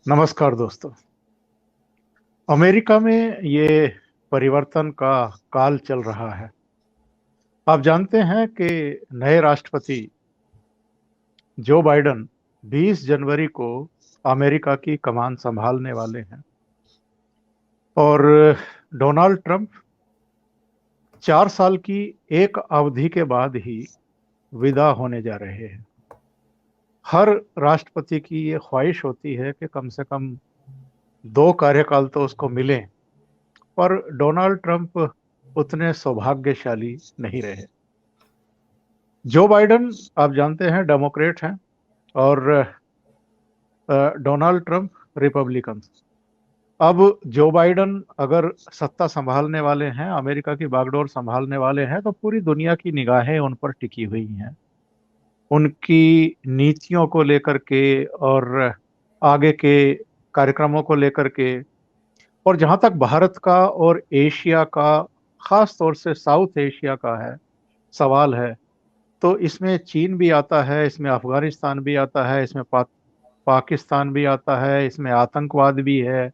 नमस्कार दोस्तों। अमेरिका में ये परिवर्तन का काल चल रहा है। आप जानते हैं कि नए राष्ट्रपति जो बाइडन 20 जनवरी को अमेरिका की कमान संभालने वाले हैं और डोनाल्ड ट्रंप 4 साल की एक अवधि के बाद ही विदा होने जा रहे हैं। हर राष्ट्रपति की ये ख्वाहिश होती है कि कम से कम 2 कार्यकाल तो उसको मिले, पर डोनाल्ड ट्रंप उतने सौभाग्यशाली नहीं रहे। जो बाइडन आप जानते हैं डेमोक्रेट हैं और डोनाल्ड ट्रंप रिपब्लिकन। अब जो बाइडन अगर सत्ता संभालने वाले हैं, अमेरिका की बागडोर संभालने वाले हैं, तो पूरी दुनिया की निगाहें उन पर टिकी हुई हैं, उनकी नीतियों को लेकर के और आगे के कार्यक्रमों को लेकर के। और जहां तक भारत का और एशिया का, खास तौर से साउथ एशिया का है सवाल है, तो इसमें चीन भी आता है, इसमें अफगानिस्तान भी आता है, इसमें पाकिस्तान भी आता है, इसमें आतंकवाद भी है।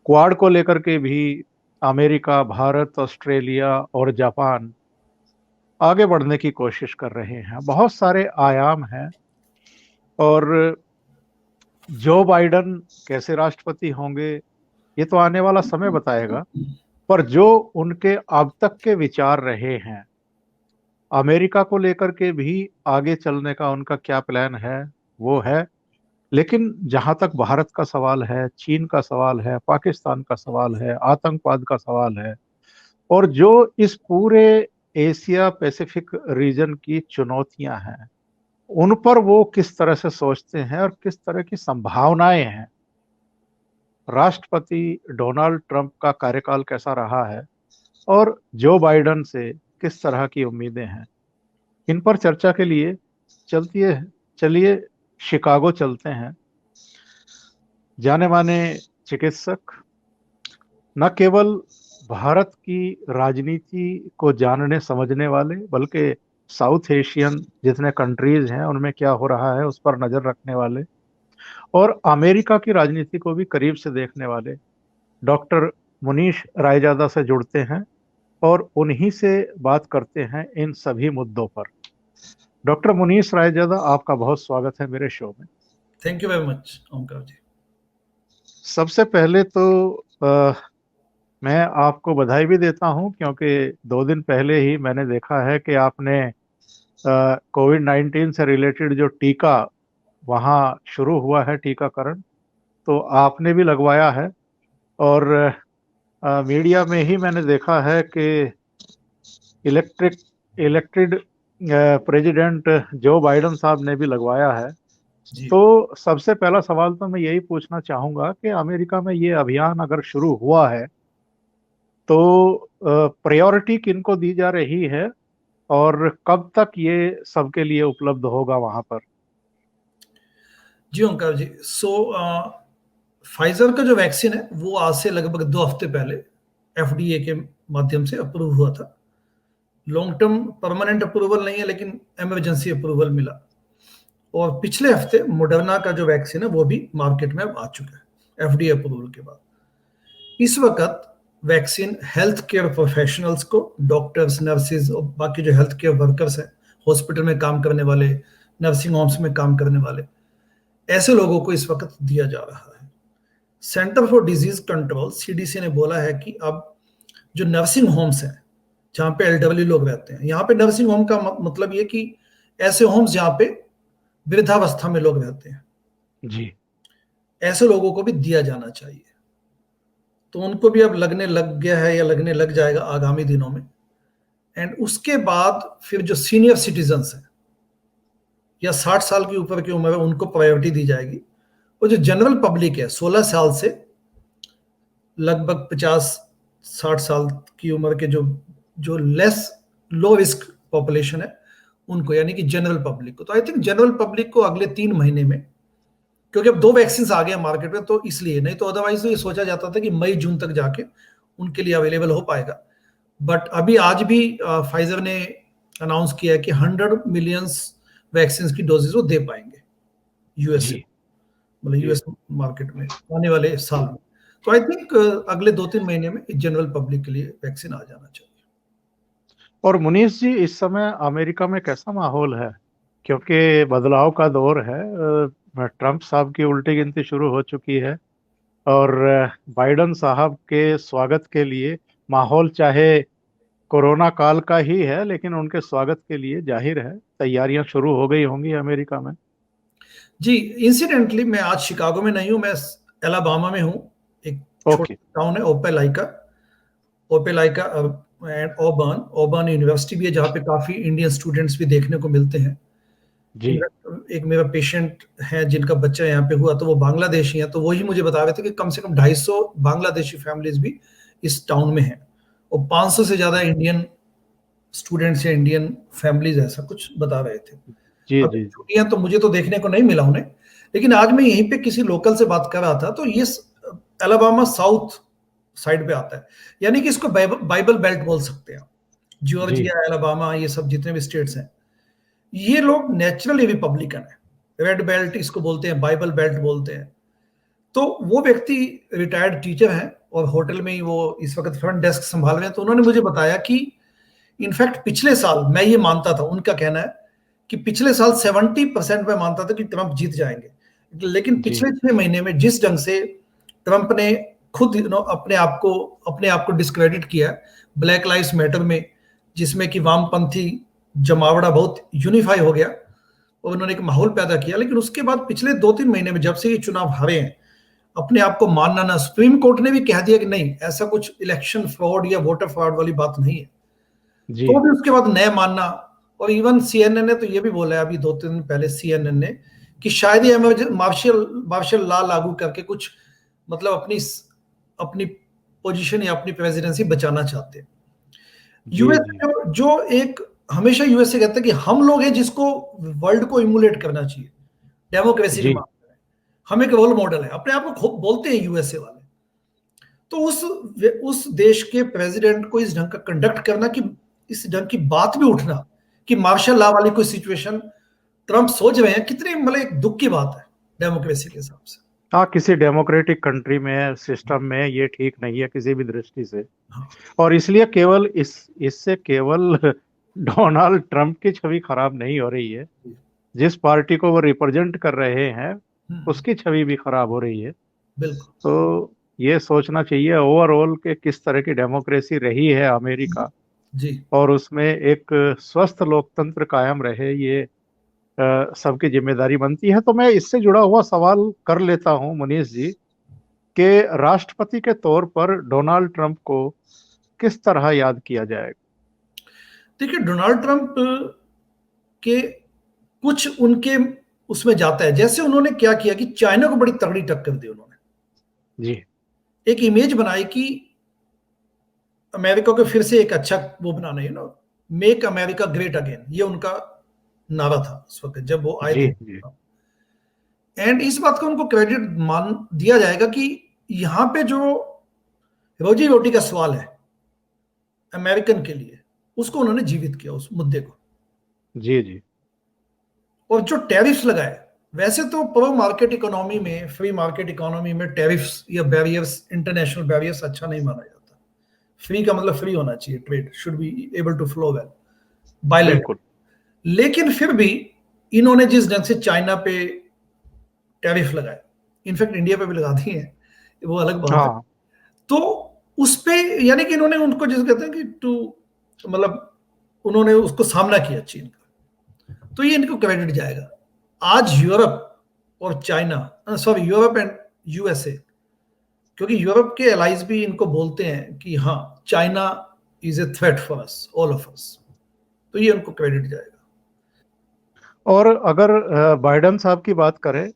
क्वाड को लेकर के भी अमेरिका, भारत, ऑस्ट्रेलिया और जापान आगे बढ़ने की कोशिश कर रहे हैं। बहुत सारे आयाम हैं और जो बाइडन कैसे राष्ट्रपति होंगे ये तो आने वाला समय बताएगा। पर जो उनके अब तक के विचार रहे हैं, अमेरिका को लेकर के भी आगे चलने का उनका क्या प्लान है वो है। लेकिन जहां तक भारत का सवाल है, चीन का सवाल है, पाकिस्तान का सवाल है, आतंकवाद का सवाल है, और जो इस पूरे एशिया पैसिफिक रीजन की चुनौतियां हैं, उन पर वो किस तरह से सोचते हैं और किस तरह की संभावनाएं हैं। राष्ट्रपति डोनाल्ड ट्रंप का कार्यकाल कैसा रहा है और जो बाइडन से किस तरह की उम्मीदें हैं, इन पर चर्चा के लिए चलिए शिकागो चलते हैं। जाने माने चिकित्सक, न केवल भारत की राजनीति को जानने समझने वाले, बल्कि साउथ एशियन जितने कंट्रीज हैं उनमें क्या हो रहा है उस पर नजर रखने वाले, और अमेरिका की राजनीति को भी करीब से देखने वाले डॉक्टर मुनीश रायजादा से जुड़ते हैं और उन्हीं से बात करते हैं इन सभी मुद्दों पर। डॉक्टर मुनीश रायजादा, आपका बहुत स्वागत है मेरे शो में। Thank you very much Omkar ji. सबसे पहले तो मैं आपको बधाई भी देता हूं, क्योंकि 2 दिन पहले ही मैंने देखा है कि आपने कोविड-19 से रिलेटेड जो टीका वहां शुरू हुआ है टीकाकरण, तो आपने भी लगवाया है। और मीडिया में ही मैंने देखा है कि इलेक्टेड प्रेसिडेंट जो बाइडन साहब ने भी लगवाया है। जी। तो सबसे पहला सवाल तो मैं यही पूछना चाहूंगा कि अमेरिका में ये अभियान अगर शुरू हुआ है तो प्रायोरिटी किनको दी जा रही है और कब तक ये सबके लिए उपलब्ध होगा वहां पर? जी ओमकार जी, फाइजर का जो वैक्सीन है वो आज से लगभग 2 हफ्ते पहले एफडीए के माध्यम से अप्रूव हुआ था। लॉन्ग टर्म परमानेंट अप्रूवल नहीं है, लेकिन इमरजेंसी अप्रूवल मिला। और पिछले हफ्ते मोडर्ना का जो वैक्सीन है वो भी मार्केट में अब आ चुका है एफडीए अप्रूवल के बाद। इस वक्त वैक्सीन हेल्थ केयर प्रोफेशनल्स को, डॉक्टर्स, नर्सेज और बाकी जो हेल्थ केयर वर्कर्स हैं, हॉस्पिटल में काम करने वाले, नर्सिंग होम्स में काम करने वाले, ऐसे लोगों को इस वक्त दिया जा रहा है। Centre for disease control CDC ने बोला है कि अब जो नर्सिंग होम्स हैं जहां पे एलडब्ल्यू लोग रहते हैं, यहाँ पे नर्सिंग होम का मतलब ये कि ऐसे होम्स जहां पे वृद्धावस्था में लोग रहते हैं, जी। ऐसे लोगों को भी दिया जाना चाहिए। तो उनको भी अब लगने लग गया है या लगने लग जाएगा आगामी दिनों में। एंड उसके बाद फिर जो सीनियर सिटीजन्स हैं या 60 साल की ऊपर की उम्र है, उनको प्रायोरिटी दी जाएगी। और जो जनरल पब्लिक है 16 साल से लगभग 50-60 साल की उम्र के जो लेस लो रिस्क पॉपुलेशन है उनको, यानी कि जनरल पब्लिक को, तो आई थिंक जनरल पब्लिक को अगले 3 महीने में, क्योंकि अब 2 वैक्सीन आ गए मार्केट में, तो इसलिए, नहीं तो अदरवाइज तो ये सोचा जाता था कि मई जून तक जाके उनके लिए अवेलेबल हो पाएगा। बट अभी आज भी फाइजर ने अनाउंस किया है कि 100 मिलियन वैक्सीन की डोजेज वो दे पाएंगे यूएस से। मतलब जी। यूएस मार्केट में आने वाले साल में। तो आई थिंक अगले 2-3 महीने में जनरल पब्लिक के लिए वैक्सीन आ जाना चाहिए। और मुनीष जी, इस समय अमेरिका में कैसा माहौल है? क्योंकि बदलाव का दौर है। ट्रंप साहब की उल्टी गिनती शुरू हो चुकी है, और बाइडन साहब के स्वागत के लिए माहौल चाहे कोरोना काल का ही है, लेकिन उनके स्वागत के लिए जाहिर है तैयारियां शुरू हो गई होंगी अमेरिका में। जी, इंसिडेंटली मैं आज शिकागो में नहीं हूँ, मैं एलाबामा में हूँ। एक ओके। छोटा टाउन है ओपेलाइका, ओपेलाइका एंड ऑबर्न, ऑबर्न यूनिवर्सिटी भी है जहाँ पे काफी इंडियन स्टूडेंट्स भी देखने को मिलते हैं। जी। एक मेरा पेशेंट है जिनका बच्चा यहाँ पे हुआ, तो वो बांग्लादेशी है, तो वही मुझे बता रहे थे कि कम से कम 250 बांग्लादेशी फैमिलीज भी इस टाउन में हैं, और 500 से ज्यादा इंडियन स्टूडेंट्स या इंडियन फैमिलीज, ऐसा कुछ बता रहे थे। जी। अभी जी। छुट्टियां तो मुझे तो देखने को नहीं मिला उन्हें, लेकिन आज मैं यहीं पे किसी लोकल से बात कर रहा था, तो ये अलाबामा साउथ साइड पे आता है, यानी कि इसको बाइबल बेल्ट बोल सकते हैं। जी। जॉर्जिया, अलाबामा, ये सब जितने भी स्टेट्स हैं, ये लोग नेचुरली रिपब्लिकन है। रेड बेल्ट इसको बोलते हैं, बाइबल बेल्ट बोलते हैं। तो वो व्यक्ति रिटायर्ड टीचर हैं और होटल में ही वो इस वक्त फ्रंट डेस्क संभाल रहे हैं। तो उन्होंने मुझे बताया कि इनफैक्ट पिछले साल मैं ये मानता था, उनका कहना है कि पिछले साल 70% में मानता था कि ट्रंप जीत जाएंगे, लेकिन जी। पिछले 6 महीने में जिस ढंग से ट्रंप ने खुद अपने आप को डिस्क्रेडिट किया ब्लैक लाइव्स मैटर में, जिसमें कि वामपंथी जमावड़ा बहुत यूनिफाई हो गया और उन्होंने एक माहौल पैदा किया, लेकिन उसके बाद पिछले 2-3 महीने में जब से ये चुनाव हारे हैं, अपने आप को मानना ना, सुप्रीम कोर्ट ने भी कह दिया कि नहीं, ऐसा कुछ इलेक्शन फ्रॉड या वोटर फ्रॉड वाली बात नहीं है, जी। तो भी उसके बाद नया मानना। और इवन सीएनएन ने तो ये भी बोला है अभी 2-3 दिन पहले, सीएनएन ने, कि शायद ये मार्शल मार्शल लॉ लागू करके कुछ मतलब अपनी अपनी पोजीशन या अपनी प्रेसिडेंसी बचाना चाहते हैं। जी। यूएस जी। जो एक हमेशा यूएसए कहता है कि हम लोग हैं जिसको वर्ल्ड को इमुलेट करना चाहिए डेमोक्रेसी के जी। मामले में, हम एक रोल मॉडल है, अपने आप को खूब बोलते हैं यूएसए वाले। तो उस देश के प्रेसिडेंट को इस ढंग का कंडक्ट करना, कि इस ढंग की बात भी उठना कि मार्शल लॉ वाली कोई सिचुएशन ट्रंप सोच रहे हैं, कितनी मतलब एक दुख की बात है डेमोक्रेसी के हिसाब से। हाँ, किसी डेमोक्रेटिक कंट्री में, सिस्टम में ये ठीक नहीं है किसी भी दृष्टि से। हाँ। और इसलिए केवल इससे केवल डोनाल्ड ट्रंप की छवि खराब नहीं हो रही है, जिस पार्टी को वो रिप्रेजेंट कर रहे हैं उसकी छवि भी खराब हो रही है। बिल्कुल। तो ये सोचना चाहिए ओवरऑल के किस तरह की डेमोक्रेसी रही है अमेरिका, जी। और उसमें एक स्वस्थ लोकतंत्र कायम रहे, ये सबकी जिम्मेदारी बनती है। तो मैं इससे जुड़ा हुआ सवाल कर लेता हूं मुनीष जी, कि राष्ट्रपति के तौर पर डोनाल्ड ट्रंप को किस तरह याद किया जाएगा? देखिए, डोनाल्ड ट्रंप के कुछ उनके उसमें जाता है, जैसे उन्होंने क्या किया कि चाइना को बड़ी तगड़ी टक्कर दी उन्होंने, जी। एक इमेज बनाई कि अमेरिका को फिर से एक अच्छा वो बनाना है, मेक अमेरिका ग्रेट अगेन, ये उनका नारा था उस वक्त जब वो आए जी। थे। जी। एंड इस बात का उनको क्रेडिट मान दिया जाएगा कि यहां पे जो रोजी रोटी का सवाल है अमेरिकन के लिए, उसको उन्होंने जीवित किया उस मुद्दे को। जी। जी। और जो टैरिफ्स लगाए, वैसे तो प्रो मार्केट इकोनॉमी में, फ्री मार्केट इकोनॉमी में टैरिफ्स या बैरियर्स, इंटरनेशनल बैरियर्स अच्छा नहीं माना जाता। फ्री का मतलब फ्री होना चाहिए, trade should be able to flow well बिल्कुल। बायलैटरल। लेकिन फिर भी इन्होंने जिस ढंग से चाइना पे टैरिफ लगाए, इनफैक्ट इंडिया पे भी लगा दिए हैं, वो अलग बात है। हाँ। तो उस पे यानी कि इन्होंने उनको जिसे कहते हैं कि टू मतलब उन्होंने उसको सामना किया चीन का, तो ये इनको क्रेडिट जाएगा। आज यूरोप और China, sorry Europe and USA, क्योंकि यूरोप के एलाइज भी इनको बोलते हैं कि हाँ, China is a threat for us, all of us, तो ये उनको क्रेडिट जाएगा। और अगर बाइडन साहब की बात करें,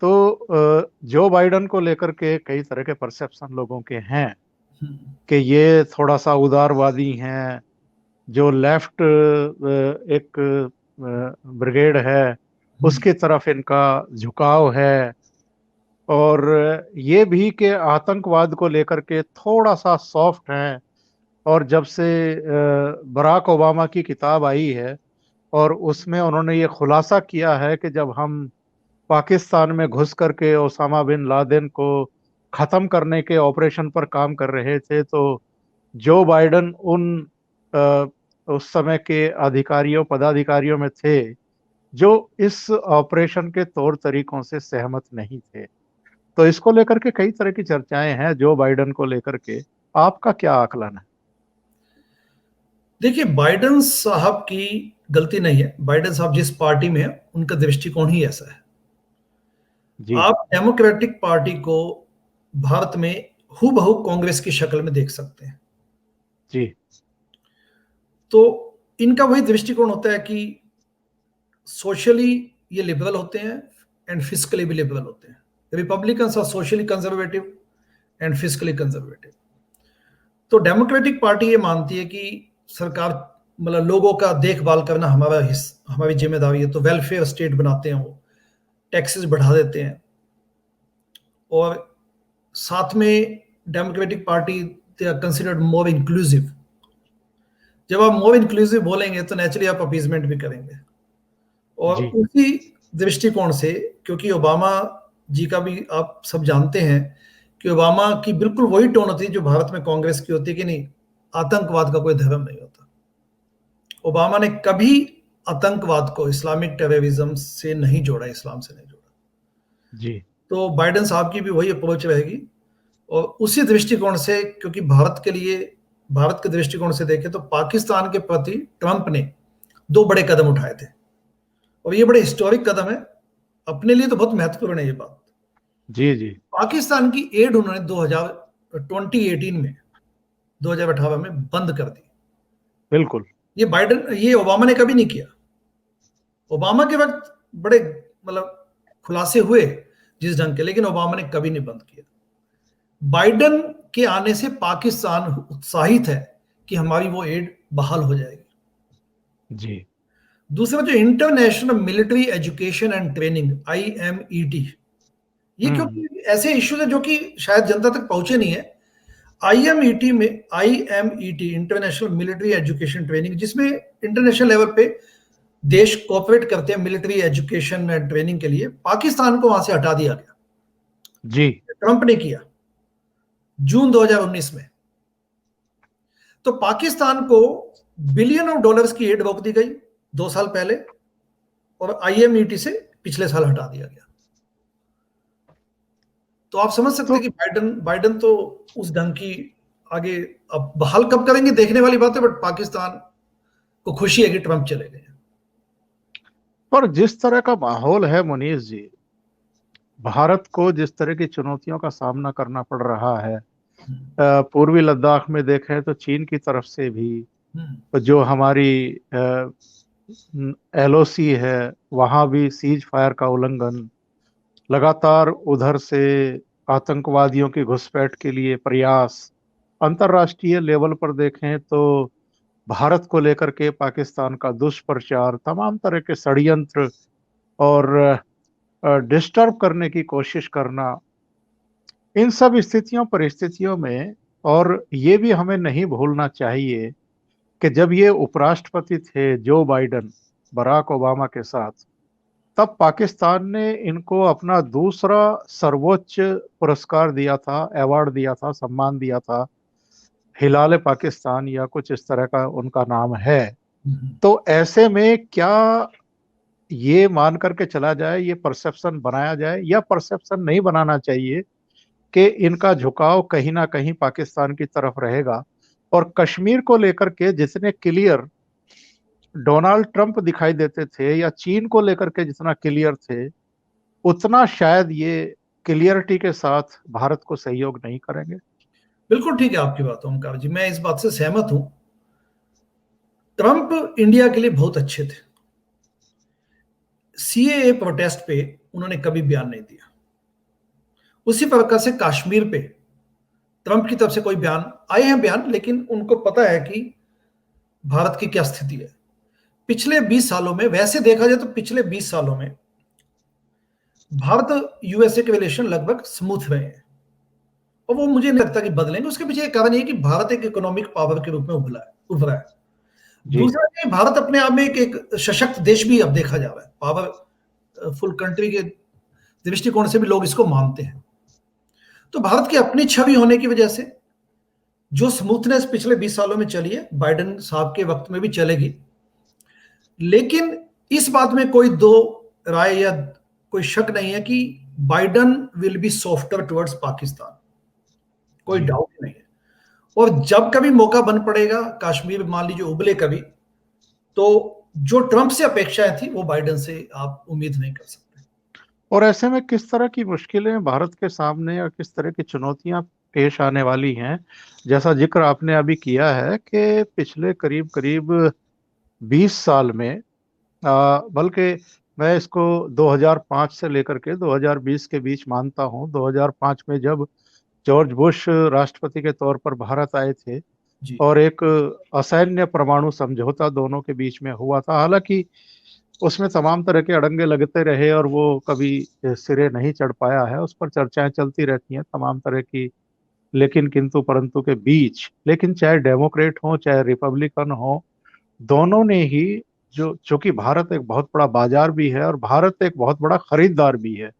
तो जो बाइडन को लेकर के कई तरह के परसेप्शन लोगों के हैं कि ये थोड़ा सा उदारवादी हैं, जो लेफ्ट एक ब्रिगेड है उसकी तरफ इनका झुकाव है, और ये भी कि आतंकवाद को लेकर के थोड़ा सा सॉफ्ट हैं। और जब से बराक ओबामा की किताब आई है और उसमें उन्होंने ये खुलासा किया है कि जब हम पाकिस्तान में घुस करके ओसामा बिन लादेन को खत्म करने के ऑपरेशन पर काम कर रहे थे, तो जो बाइडन उन उस समय के अधिकारियों पदाधिकारियों में थे जो इस ऑपरेशन के तौर तरीकों से सहमत नहीं थे। तो इसको लेकर के कई तरह की चर्चाएं हैं जो बाइडन को लेकर के। आपका क्या आकलन है? देखिए, बाइडन साहब की गलती नहीं है। बाइडन साहब जिस पार्टी में है उनका दृष्टिकोण ही ऐसा है। जी आप डेमोक्रेटिक पार्टी को भारत में हूबहू कांग्रेस की शक्ल में देख सकते हैं। जी। तो इनका वही दृष्टिकोण होता है कि सोशली ये लिबरल होते हैं एंड फिजिकली भी लिबरल होते हैं। Republicans are socially conservative and physically conservative. तो डेमोक्रेटिक पार्टी ये मानती है कि सरकार मतलब लोगों का देखभाल करना हमारी जिम्मेदारी है, तो वेलफेयर स्टेट बनाते हैं, वो टैक्सेस बढ़ा देते हैं। और साथ में democratic party they are considered more inclusive. जब आप मोर इंक्लूसिव बोलेंगे तो नेचुरली आप अपीजमेंट भी करेंगे। और जी उसी दृष्टिकोण से, क्योंकि ओबामा जी का भी आप सब जानते हैं कि ओबामा की बिल्कुल वही टोन होती है जो भारत में कांग्रेस की होती है कि नहीं, आतंकवाद का कोई धर्म नहीं होता। ओबामा ने कभी आतंकवाद को इस्लामिक टेररिज्म से नहीं जोड़ा, इस्लाम से नहीं जोड़ा। जी। तो बाइडेन साहब की भी वही अप्रोच रहेगी। और उसी दृष्टिकोण से, क्योंकि भारत के दृष्टिकोण से देखें तो पाकिस्तान के प्रति ट्रंप ने 2 बड़े कदम उठाए थे, और ये बड़े हिस्टोरिक कदम है। अपने लिए तो बहुत महत्वपूर्ण है ये बात। जी जी। पाकिस्तान की एड उन्होंने 2018 में 2018 में बंद कर दी। बिल्कुल। ये ओबामा ने कभी नहीं किया। ओबामा के वक्त बड़े मतलब खुलासे हुए जिस ढंग के, लेकिन ओबामा ने कभी नहीं बंद किया। बाइडन के आने से पाकिस्तान उत्साहित है कि हमारी वो एड बहाल हो जाएगी। जी। दूसरा, जो international military education and training IMET, ये क्योंकि ऐसे इश्यूज है जो कि शायद जनता तक पहुंचे नहीं है। IMET international military education training, जिसमें इंटरनेशनल लेवल पे देश कोऑपरेट करते हैं मिलिट्री एजुकेशन एंड ट्रेनिंग के लिए, पाकिस्तान को वहां से हटा दिया गया। जी। ट्रंप ने किया जून 2019 में। तो पाकिस्तान को बिलियन ऑफ डॉलर्स की एड रोक दी गई 2 साल पहले, और IMET से पिछले साल हटा दिया गया। तो आप समझ सकते हैं कि बाइडन तो उस ढंग की आगे अब बहाल कब करेंगे देखने वाली बात है, बट पाकिस्तान को खुशी है कि ट्रंप चले गए। पर जिस तरह का माहौल है मुनीष जी, भारत को जिस तरह की चुनौतियों का सामना करना पड़ रहा है, पूर्वी लद्दाख में देखें तो चीन की तरफ से भी, जो हमारी LOC है वहां भी सीज फायर का उल्लंघन, लगातार उधर से आतंकवादियों की घुसपैठ के लिए प्रयास, अंतर्राष्ट्रीय लेवल पर देखें तो भारत को लेकर के पाकिस्तान का दुष्प्रचार, तमाम तरह के षड्यंत्र और डिस्टर्ब करने की कोशिश करना, इन सब परिस्थितियों में, और ये भी हमें नहीं भूलना चाहिए कि जब ये उपराष्ट्रपति थे जो बाइडन बराक ओबामा के साथ, तब पाकिस्तान ने इनको अपना दूसरा सर्वोच्च पुरस्कार दिया था, अवार्ड दिया था, सम्मान दिया था, हिलाल पाकिस्तान या कुछ इस तरह का उनका नाम है। तो ऐसे में क्या ये मान करके चला जाए, ये परसेप्शन बनाया जाए, या परसेप्शन नहीं बनाना चाहिए कि इनका झुकाव कहीं ना कहीं पाकिस्तान की तरफ रहेगा, और कश्मीर को लेकर के जितने क्लियर डोनाल्ड ट्रंप दिखाई देते थे या चीन को लेकर के जितना क्लियर थे, उतना शायद ये क्लियरिटी के साथ भारत को सहयोग नहीं करेंगे। बिल्कुल ठीक है आपकी बात ओमकार जी, मैं इस बात से सहमत हूं। ट्रंप इंडिया के लिए बहुत अच्छे थे। CAA प्रोटेस्ट पे उन्होंने कभी बयान नहीं दिया। उसी प्रकार से कश्मीर पे ट्रंप की तरफ से कोई बयान आए हैं बयान, लेकिन उनको पता है कि भारत की क्या स्थिति है। पिछले 20 सालों में, वैसे देखा जाए तो पिछले 20 सालों में भारत USA के रिलेशन लगभग स्मूथ रहे हैं, और वो मुझे नहीं लगता कि बदलेंगे। उसके पीछे एक कारण ये कि भारत एक इकोनॉमिक पावर के रूप में उभरा है। दूसरा भारत अपने आप में एक सशक्त देश भी अब देखा जा रहा है, पावरफुल कंट्री के दृष्टिकोण से भी लोग इसको मानते हैं। तो भारत की अपनी छवि होने की वजह से जो स्मूथनेस पिछले 20 सालों में चली है, बाइडेन साहब के वक्त में भी चलेगी। लेकिन इस बात में कोई दो राय या कोई शक नहीं है कि Biden will be softer towards Pakistan, कोई डाउट नहीं है। और जब कभी मौका बन पड़ेगा, कश्मीर मान लीजिए उबले कभी, तो जो ट्रंप से अपेक्षाएं थी वो बाइडेन से आप उम्मीद नहीं कर सकते। और ऐसे में किस तरह की मुश्किलें भारत के सामने और किस तरह की चुनौतियां पेश आने वाली हैं? जैसा जिक्र आपने अभी किया है कि पिछले करीब करीब 20 साल में, बल्कि मैं इसको 2005 से लेकर के 2020 के बीच मानता हूं। 2005 में जब जॉर्ज बुश राष्ट्रपति के तौर पर भारत आए थे जी और एक असैन्य परमाणु समझौता दोनों के बीच में हुआ था, हालांकि उसमें तमाम तरह के अड़ंगे लगते रहे और वो कभी सिरे नहीं चढ़ पाया है। उस पर चर्चाएं चलती रहती हैं तमाम तरह की, लेकिन किंतु परंतु के बीच। लेकिन चाहे डेमोक्रेट हो चाहे रिपब्लिकन हो, दोनों ने ही, जो चूंकि भारत एक बहुत बड़ा बाजार भी है और भारत एक बहुत बड़ा खरीदार भी है,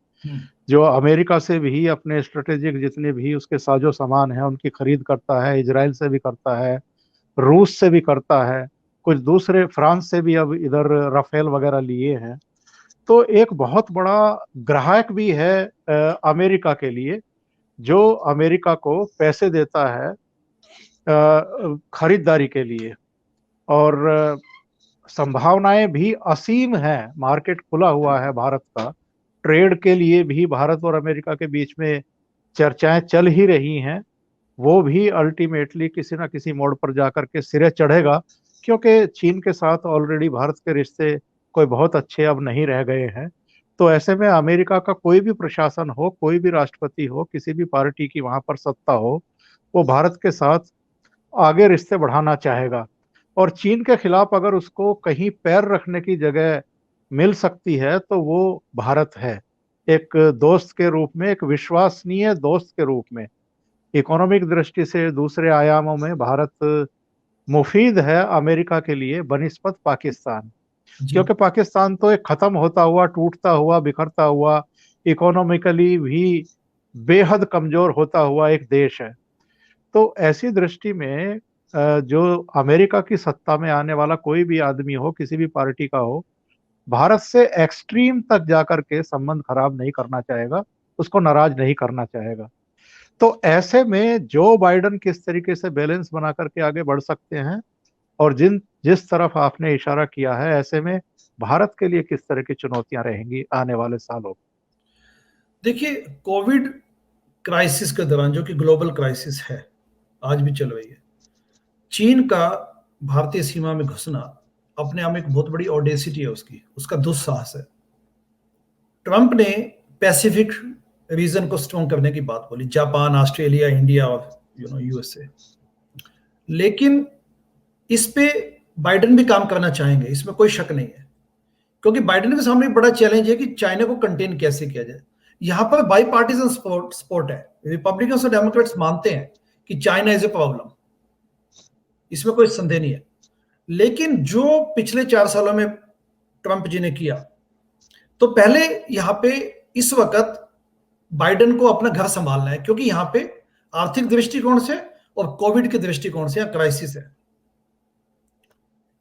जो अमेरिका से भी अपने स्ट्रेटेजिक जितने भी उसके साजो सामान हैं उनकी खरीद करता है, इजराइल से भी करता है, रूस से भी करता है, कुछ दूसरे फ्रांस से भी अब इधर राफेल वगैरह लिए हैं। तो एक बहुत बड़ा ग्राहक भी है अमेरिका के लिए, जो अमेरिका को पैसे देता है खरीदारी के लिए। और संभावनाएं भी असीम हैं, मार्केट खुला हुआ है भारत का। ट्रेड के लिए भी भारत और अमेरिका के बीच में चर्चाएं चल ही रही हैं। वो भी अल्टीमेटली किसी ना किसी मोड़ पर जाकर के सिरे चढ़ेगा, क्योंकि चीन के साथ ऑलरेडी भारत के रिश्ते कोई बहुत अच्छे अब नहीं रह गए हैं। तो ऐसे में अमेरिका का कोई भी प्रशासन हो, कोई भी राष्ट्रपति हो, किसी भी पार्टी की वहां पर सत्ता हो, वो भारत के साथ आगे रिश्ते बढ़ाना चाहेगा। और चीन के खिलाफ अगर उसको कहीं पैर रखने की जगह मिल सकती है तो वो भारत है, एक दोस्त के रूप में, एक विश्वसनीय दोस्त के रूप में। इकोनॉमिक दृष्टि से दूसरे आयामों में भारत मुफीद है अमेरिका के लिए बनिस्बत पाकिस्तान, जी क्योंकि पाकिस्तान तो एक खत्म होता हुआ, टूटता हुआ, बिखरता हुआ, इकोनॉमिकली भी बेहद कमजोर होता हुआ एक देश है। तो ऐसी दृष्टि में जो अमेरिका की सत्ता में आने वाला कोई भी आदमी हो, किसी भी पार्टी का हो, भारत से एक्सट्रीम तक जाकर के संबंध खराब नहीं करना चाहेगा, उसको नाराज नहीं करना चाहेगा। तो ऐसे में जो बाइडन किस तरीके से बैलेंस बना करके आगे बढ़ सकते हैं, और जिस तरफ आपने इशारा किया है, ऐसे में भारत के लिए किस तरह की चुनौतियां रहेंगी आने वाले सालों में? देखिए, कोविड क्राइसिस के दौरान, जो कि ग्लोबल क्राइसिस है, आज भी चल रही है, चीन का भारतीय सीमा में घुसना अपने आप में एक बहुत बड़ी ऑडेसिटी है, उसका दुस्साहस है। ट्रंप ने पैसिफिक रीजन को स्ट्रॉन्ग करने की बात बोली, जापान, ऑस्ट्रेलिया, इंडिया और यूएसए। लेकिन इस पे बाइडेन भी काम करना चाहेंगे, इसमें कोई शक नहीं है, क्योंकि बाइडेन के सामने एक बड़ा चैलेंज है कि चाइना को कंटेन कैसे किया जाए। यहां पर बाई पार्टीजन सपोर्ट है, रिपब्लिकन और डेमोक्रेट्स मानते हैं कि चाइना इज ए प्रॉब्लम, इसमें कोई संदेह नहीं है। लेकिन जो पिछले 4 सालों में ट्रंप जी ने किया, तो पहले यहां पे इस वक्त बाइडेन को अपना घर संभालना है, क्योंकि यहां पे आर्थिक दृष्टिकोण से और कोविड के दृष्टिकोण से क्राइसिस है।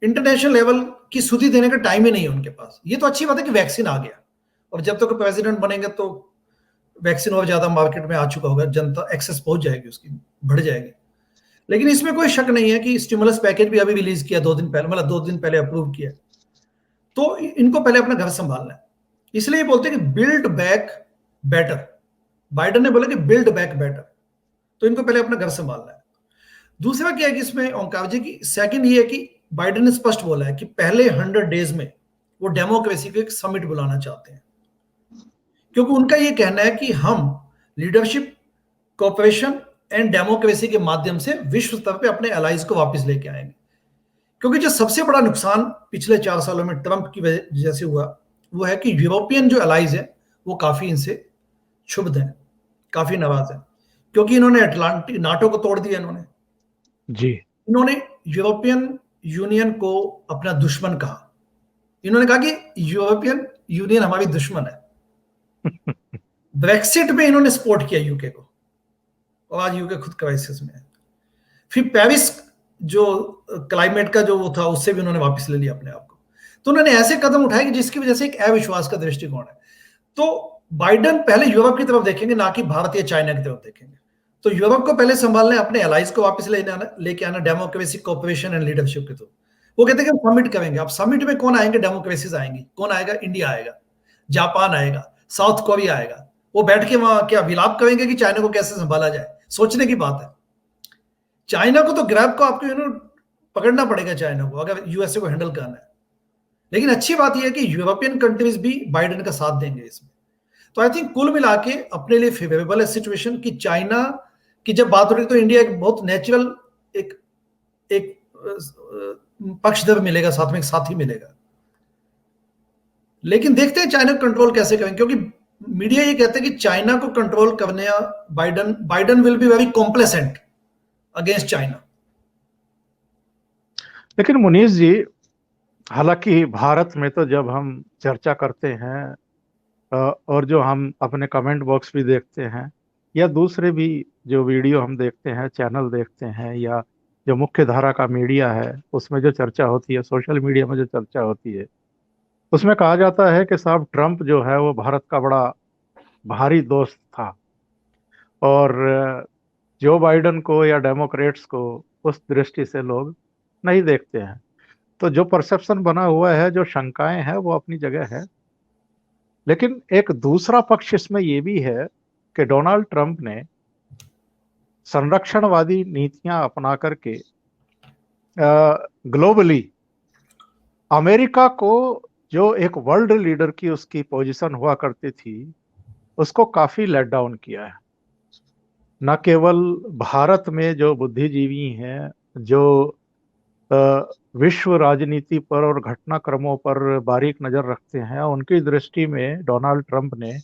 इंटरनेशनल लेवल की सुधि देने का टाइम ही नहीं है उनके पास। ये तो अच्छी बात है कि वैक्सीन आ गया, और जब तक प्रेसिडेंट बनेंगे तो वैक्सीन और ज्यादा मार्केट में आ चुका होगा, जनता एक्सेस पहुंच जाएगी, उसकी बढ़ जाएगी। लेकिन इसमें कोई शक नहीं है कि स्टिमुलस पैकेज भी अभी रिलीज किया 2 दिन पहले, मतलब 2 दिन पहले अप्रूव किया। तो इनको पहले अपना घर संभालना है, इसलिए बोलते हैं कि बिल्ड बैक बेटर। बाइडेन ने बोला कि बिल्ड बैक बेटर, तो इनको पहले अपना घर संभालना है। दूसरा क्या है कि इसमें ओंकार जी की सेकंड ये है कि बाइडेन ने स्पष्ट बोला है कि पहले 100 डेज में वो डेमोक्रेसी को एक समिट बुलाना चाहते हैं, क्योंकि उनका ये कहना है कि हम लीडरशिप, कोऑपरेशन एंड डेमोक्रेसी के माध्यम से विश्व स्तर पे अपने एलाइज को वापस लेके आएंगे। क्योंकि जो सबसे बड़ा नुकसान पिछले 4 सालों में ट्रंप की वजह से हुआ, वो है कि यूरोपियन जो एलाइज है वो काफी इनसे क्षुब्ध हैं, काफी नाराज हैं, क्योंकि इन्होंने अटलांटिक नाटो को तोड़ दिया। जी। इन्होंने यूरोपियन यूनियन को अपना दुश्मन कहा। इन्होंने कहा कि यूरोपियन यूनियन हमारी दुश्मन है। ब्रेक्सिट में इन्होंने सपोर्ट किया यूके को, और आज यूके खुद क्राइसिस में है। फिर पेरिस जो क्लाइमेट का जो वो था, उससे भी उन्होंने वापस ले लिया अपने आप को। तो उन्होंने ऐसे कदम उठाए कि जिसकी वजह से एक अविश्वास का दृष्टिकोण है। तो बाइडन पहले यूरोप की तरफ देखेंगे, ना कि भारत या चाइना की तरफ देखेंगे। तो यूरोप को पहले संभालना है, अपने एलाइज को वापस लेके आना डेमोक्रेसी, कोऑपरेशन एंड लीडरशिप के थ्रू। वो कहते हैं कि हम समिट करेंगे। अब समिट में कौन आएंगे? डेमोक्रेसीज आएंगी। कौन आएगा? इंडिया आएगा, जापान आएगा, साउथ कोरिया आएगा। वो बैठ के वहां क्या विलाप करेंगे कि चाइना को कैसे संभाला जाए? सोचने की बात है। चाइना को तो ग्रैब को आपको पकड़ना पड़ेगा चाइना को, अगर यूएसए को हैंडल करना है। लेकिन अच्छी बात यह है कि यूरोपियन कंट्रीज भी बाइडेन का साथ देंगे इसमें। तो आई थिंक कुल मिला के अपने लिए फेवरेबल है सिचुएशन कि चाइना की जब बात हो रही तो इंडिया एक बहुत नेचुरल एक पक्षधर मिलेगा, साथ में एक साथी मिलेगा। लेकिन देखते हैं चाइना कंट्रोल कैसे करेंगे, क्योंकि मीडिया ये कहते हैं कि चाइना को कंट्रोल करने Biden will be very complacent against China. लेकिन मुनीष जी, हालांकि भारत में तो जब हम चर्चा करते हैं और जो हम अपने कमेंट बॉक्स भी देखते हैं, या दूसरे भी जो वीडियो हम देखते हैं, चैनल देखते हैं, या जो मुख्य धारा का मीडिया है उसमें जो चर्चा होती है, सोशल मीडिया में जो चर्चा होती है, उसमें कहा जाता है कि साहब ट्रंप जो है वो भारत का बड़ा भारी दोस्त था, और जो बाइडन को या डेमोक्रेट्स को उस दृष्टि से लोग नहीं देखते हैं। तो जो परसेप्शन बना हुआ है, जो शंकाएं हैं, वो अपनी जगह है। लेकिन एक दूसरा पक्ष इसमें यह भी है कि डोनाल्ड ट्रंप ने संरक्षणवादी नीतियां अपना करके ग्लोबली अमेरिका को, जो एक वर्ल्ड लीडर की उसकी पोजीशन हुआ करती थी, उसको काफी लेट डाउन किया है। न केवल भारत में जो बुद्धिजीवी हैं, जो विश्व राजनीति पर और घटनाक्रमों पर बारीक नजर रखते हैं, उनकी दृष्टि में डोनाल्ड ट्रंप ने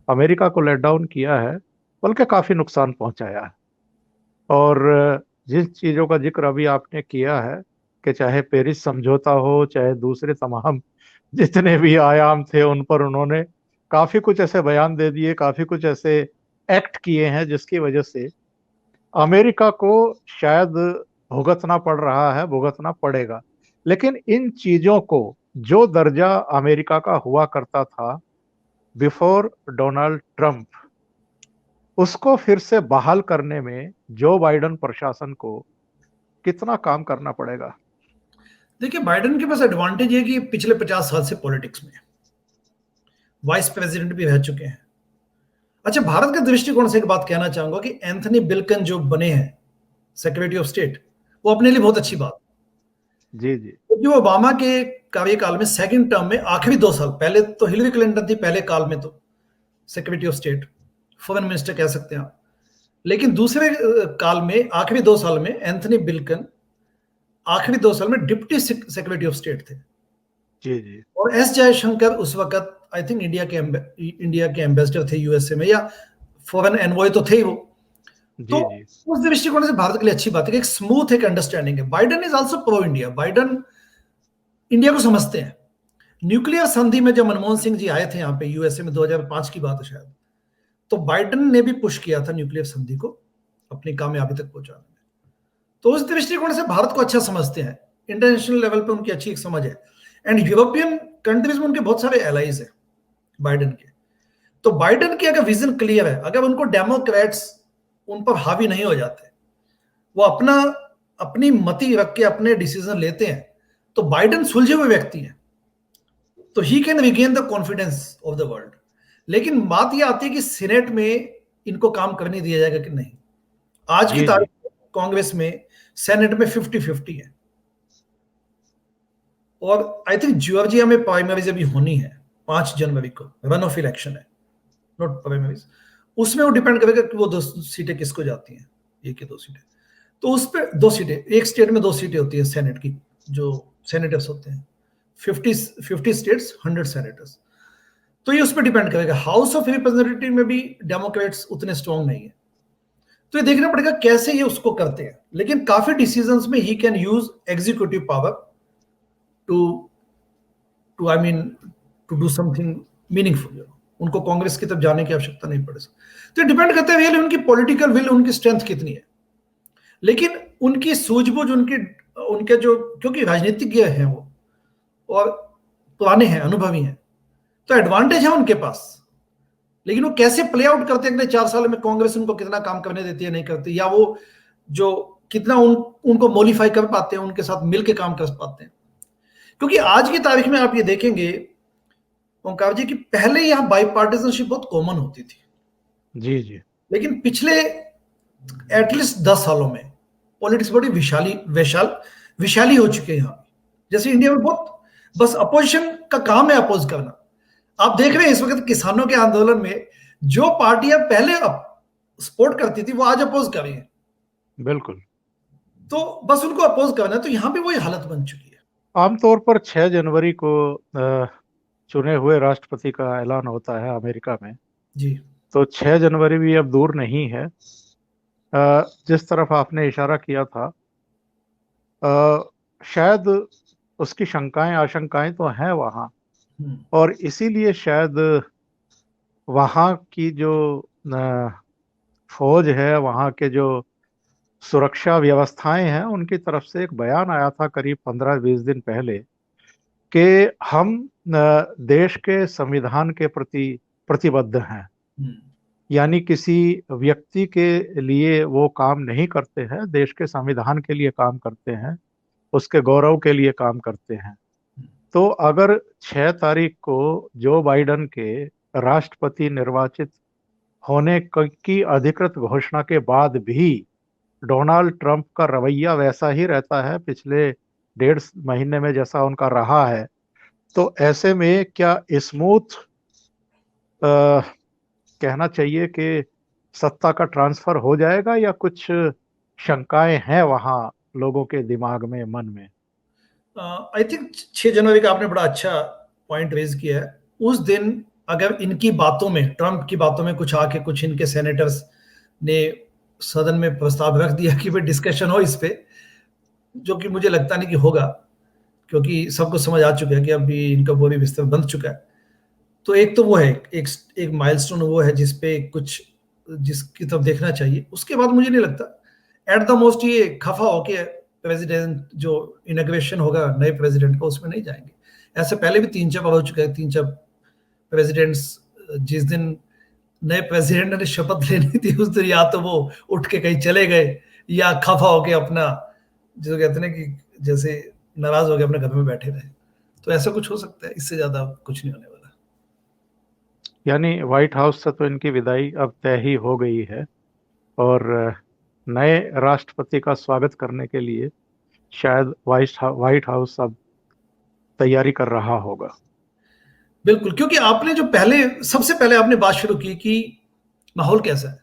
अमेरिका को लेट डाउन किया है, बल्कि काफी नुकसान पहुंचाया है। और जिन चीजों का जिक्र अभी आपने किया है कि चाहे पेरिस समझौता हो, चाहे दूसरे तमाम जितने भी आयाम थे, उन पर उन्होंने काफी कुछ ऐसे बयान दे दिए, काफी कुछ ऐसे एक्ट किए हैं जिसकी वजह से अमेरिका को शायद भुगतना पड़ रहा है, भुगतना पड़ेगा। लेकिन इन चीजों को, जो दर्जा अमेरिका का हुआ करता था बिफोर डोनाल्ड ट्रंप, उसको फिर से बहाल करने में जो बाइडन प्रशासन को कितना काम करना पड़ेगा? देखिए, बाइडन के पास एडवांटेज है कि पिछले 50 साल से पॉलिटिक्स में वाइस प्रेसिडेंट भी रह चुके हैं। अच्छा, भारत के दृष्टिकोण से एक बात कहना चाहूंगा कि एंथनी बिल्कन जो बने हैं सेक्रेटरी ऑफ स्टेट, वो अपने लिए बहुत अच्छी बात। जी जी। क्योंकि वो ओबामा के कार्यकाल में सेकंड टर्म में आखिरी 2 साल, पहले तो हिलरी क्लिंटन थी पहले काल में तो secretary of state, foreign minister कह सकते हैं आप, लेकिन दूसरे काल में आखिरी 2 साल में एंथनी बिल्कन आखिरी 2 साल में डिप्टी सेक्रेटरी ऑफ स्टेट थे। जी जी। और एस जयशंकर उस वक्त आई थिंक इंडिया के एम्बेसडर थे यूएसए में, या फॉरेन एनवॉय तो थे वो। तो जी जी। उस दृष्टिकोण से भारत के लिए अच्छी बात है कि एक स्मूथ एक अंडरस्टैंडिंग है। Biden is also pro India. Biden India को समझते हैं। न्यूक्लियर संधि में जब मनमोहन सिंह जी आए थे यहाँ पे यूएसए में, 2005 की बात है शायद, तो बाइडन ने भी पुश किया था न्यूक्लियर संधि को अपनी कामयाबी तक पहुंचाने में। तो उस दृष्टिकोण से भारत को अच्छा समझते हैं, इंटरनेशनल लेवल पे उनकी अच्छी एक समझ है। एंड यूरोपियन कंट्रीज में उनके बहुत सारे एलाइज है बाइडन के। तो बाइडन की अगर विजन क्लियर है, अगर उनको डेमोक्रेट्स उन पर हावी नहीं हो जाते, वो अपनी मति रख के अपने डिसीजन लेते हैं, तो बाइडन सुलझे हुए व्यक्ति हैं, तो he can regain the confidence of the world. लेकिन बात यह आती है कि सीनेट में इनको काम करने दिया जाएगा कि नहीं। आज की तारीख कांग्रेस में सेनेट में 50-50 है, और आई थिंक जॉर्जिया में प्राइमरीज अभी होनी है 5 जनवरी को, रन ऑफ इलेक्शन है, नॉट प्राइमरीज। उसमें वो डिपेंड करेगा कि वो 2 सीटें किसको जाती हैं, 1 या 2 सीटें। तो उस पर 2 सीटें, एक स्टेट में 2 सीटें होती है सेनेट की, जो सेनेटर्स होते हैं, 50 स्टेट्स 100 सेनेटर्स। तो ये उस पर डिपेंड करेगा। हाउस ऑफ रिप्रेजेंटेटिव में भी डेमोक्रेट्स उतने स्ट्रॉन्ग नहीं है, तो ये देखना पड़ेगा कैसे ये उसको करते हैं। लेकिन काफी डिसीजंस में ही can use executive power to do something meaningful. उनको कांग्रेस की तरफ जाने की आवश्यकता नहीं पड़े। तो डिपेंड करता है रियली उनकी पॉलिटिकल विल, उनकी स्ट्रेंथ कितनी है। लेकिन उनकी सूझबूझ, उनके जो, क्योंकि राजनीतिज्ञ हैं वो और पुराने हैं, अनुभवी हैं, तो एडवांटेज है उनके पास। लेकिन वो कैसे प्ले आउट करते हैं अगले 4 साल में, कांग्रेस उनको कितना काम करने देती है, नहीं करती, या वो जो कितना उनको मॉडिफाई कर पाते हैं, उनके साथ मिलकर काम कर पाते हैं। क्योंकि आज की तारीख में आप ये देखेंगे ओंकार जी कि पहले यहां बाई पार्टीजनशिप बहुत कॉमन होती थी। जी जी। लेकिन पिछले एटलीस्ट 10 सालों में पॉलिटिक्स बड़ी विशाली हो चुके हैं यहाँ। जैसे इंडिया में बहुत बस अपोजिशन का काम है अपोज करना। आप देख रहे हैं इस वक्त किसानों के आंदोलन में जो पार्टियां पहले सपोर्ट करती थी वो आज अपोज कर रही है। बिल्कुल। तो बस उनको अपोज करना है, तो यहां भी वही हालत बन चुकी है। आमतौर पर 6 जनवरी को चुने हुए राष्ट्रपति का ऐलान होता है अमेरिका में। जी। तो 6 जनवरी भी अब दूर नहीं है। जिस तरफ आपने इशारा किया था, शायद उसकी शंकाएं आशंकाएं तो हैं वहाँ, और इसीलिए शायद वहाँ की जो फौज है, वहाँ के जो सुरक्षा व्यवस्थाएं हैं, उनकी तरफ से एक बयान आया था करीब 15-20 दिन पहले कि हम देश के संविधान के प्रति प्रतिबद्ध हैं। यानी किसी व्यक्ति के लिए वो काम नहीं करते हैं, देश के संविधान के लिए काम करते हैं, उसके गौरव के लिए काम करते हैं। तो अगर 6 तारीख को जो बाइडन के राष्ट्रपति निर्वाचित होने की अधिकृत घोषणा के बाद भी डोनाल्ड ट्रंप का रवैया वैसा ही रहता है पिछले 1.5 महीने में जैसा उनका रहा है, तो ऐसे में क्या स्मूथ कहना चाहिए कि सत्ता का ट्रांसफर हो जाएगा, या कुछ शंकाएं हैं वहां लोगों के दिमाग में, मन में? आई थिंक 6 जनवरी का आपने बड़ा अच्छा पॉइंट रेज किया है। उस दिन अगर इनकी बातों में, ट्रंप की बातों में कुछ आके कुछ इनके सेनेटर्स ने सदन में प्रस्ताव रख दिया कि भाई डिस्कशन हो इस पे, जो कि मुझे लगता नहीं कि होगा, क्योंकि सबको समझ आ चुका है कि अभी इनका बोरी बिस्तर बंध चुका है। तो एक तो वो है, एक माइलस्टोन वो है जिसपे कुछ, जिसकी तरफ देखना चाहिए। उसके बाद मुझे नहीं लगता एट द मोस्ट ये खफा होके प्रेसिडेंट जो इनॉग्रेशन होगा नए प्रेसिडेंट का, उसमें नहीं जाएंगे। ऐसे पहले भी 3-4 बार हो चुका है, 3-4 प्रेसिडेंट्स जिस दिन नए प्रेसिडेंट ने शपथ लेनी थी उस दिन या तो वो उठ के कहीं चले गए, या खफा होके अपना, जो कहते हैं कि जैसे नाराज हो गए अपने घर में बैठे रहे। तो ऐसा कुछ हो सकता है, इससे ज्यादा कुछ नहीं होने वाला। यानी व्हाइट हाउस से तो इनकी विदाई अब तय ही हो गई है, और नए राष्ट्रपति का स्वागत करने के लिए शायद व्हाइट हाउस अब तैयारी कर रहा होगा। बिल्कुल, क्योंकि आपने जो सबसे पहले आपने बात शुरू की कि माहौल कैसा है।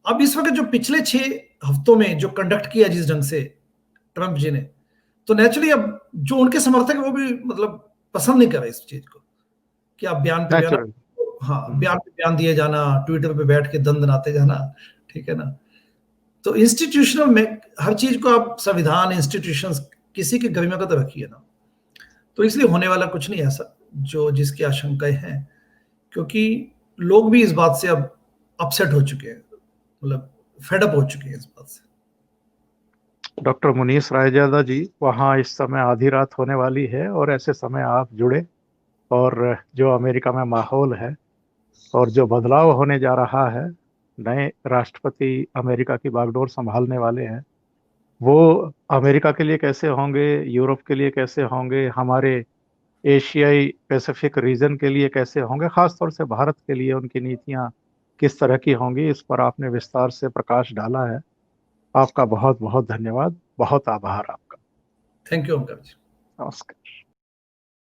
अब इस वक्त जो पिछले 6 हफ्तों में जो कंडक्ट किया जिस ढंग से ट्रंप जी ने, तो नेचुरली अब जो उनके समर्थक है वो भी मतलब पसंद नहीं कर रहे इस चीज को, कि आप बयान पे बयान, नेचुरल। हाँ बयान पे बयान दिए जाना, ट्विटर पे बैठ के दंदनाते जाना, ठीक है ना। तो इंस्टीट्यूशनल में हर चीज को आप संविधान, इंस्टीट्यूशंस, किसी की गरिमा का तो रखिए ना। तो इसलिए होने वाला कुछ नहीं ऐसा जो जिसकी आशंकाएं हैं, क्योंकि लोग भी इस बात से अब अपसेट हो चुके हैं, मतलब फेडअप हो चुके हैं इस बात से। डॉक्टर मुनीस रायजादा जी, वहाँ इस समय आधी रात होने वाली है, और ऐसे समय आप जुड़े, और जो अमेरिका में माहौल है और जो बदलाव होने जा रहा है, नए राष्ट्रपति अमेरिका की बागडोर संभालने वाले हैं, वो अमेरिका के लिए कैसे होंगे, यूरोप के लिए कैसे होंगे, हमारे एशियाई पैसिफिक रीजन के लिए कैसे होंगे, खासतौर से भारत के लिए उनकी नीतियां किस तरह की होंगी, इस पर आपने विस्तार से प्रकाश डाला है। आपका बहुत बहुत धन्यवाद, बहुत आभार आपका। थैंक यू ओंकार जी। नमस्कार।